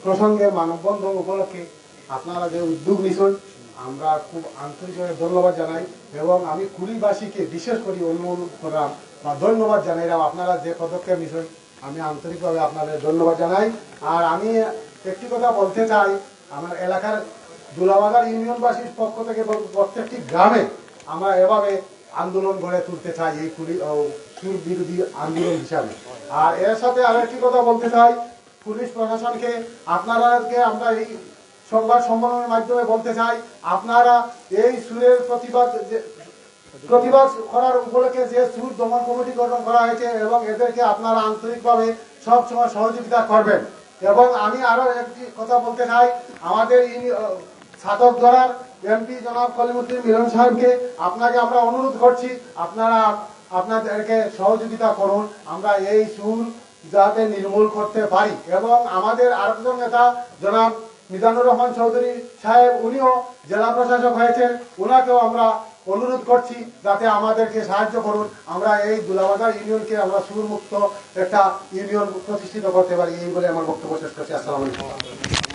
প্রসঙ্গে মানববন্ধন উপলক্ষে আপনারা যে উদ্যোগ নিছেন আমরা খুব আন্তরিকভাবে ধন্যবাদ জানাই এবং আমি কুড়িবাসীকে বিশেষ করে অনুরোধ করাম বা ধন্যবাদ জানাইলাম আপনারা যে পদক্ষেপ নিছেন আমি আন্তরিকভাবে আপনাদের ধন্যবাদ জানাই। আর আমি একটি কথা বলতে চাই, আমার এলাকার দুলাবাজার ইউনিয়নবাসীর পক্ষ থেকে প্রত্যেকটি গ্রামে আমরা এভাবে আন্দোলন গড়ে তুলতে চাই এই সুর বিরোধী আন্দোলন হিসাবে। আর এর সাথে আরো একটি কথা বলতে চাই, পুলিশ প্রশাসনকে আপনারাকে আমরা এই সংবাদ সম্মেলনের মাধ্যমে বলতে চাই, আপনারা এই সুরের প্রতিবাদ করার উপলক্ষে যে সুর দমন কমিটি গঠন করা হয়েছে এবং এদেরকে আপনারা আন্তরিকভাবে সবসময় সহযোগিতা করবেন। এবং আমি আরো একটি কথা বলতে চাই, আমাদের ছাতক ধরার এমপি জনাব কলিমুদ্দিন মিলন সাহেবকে আপনাকে আমরা অনুরোধ করছি, আপনারা আপনাদেরকে সহযোগিতা করুন, আমরা এই সুর যাতে নির্মূল করতে পারি। এবং আমাদের আরেকজন নেতা জনাব মিজানুর রহমান চৌধুরী সাহেব, উনিও জেলা প্রশাসক হয়েছেন, ওনাকেও আমরা অনুরোধ করছি যাতে আমাদেরকে সাহায্য করুন, আমরা এই দুলাবাজার ইউনিয়নকে আমরা সুরমুক্ত একটা ইউনিয়ন প্রতিষ্ঠিত করতে পারি। এই বলে আমার বক্তব্য শেষ করছি। আসসালামু আলাইকুম।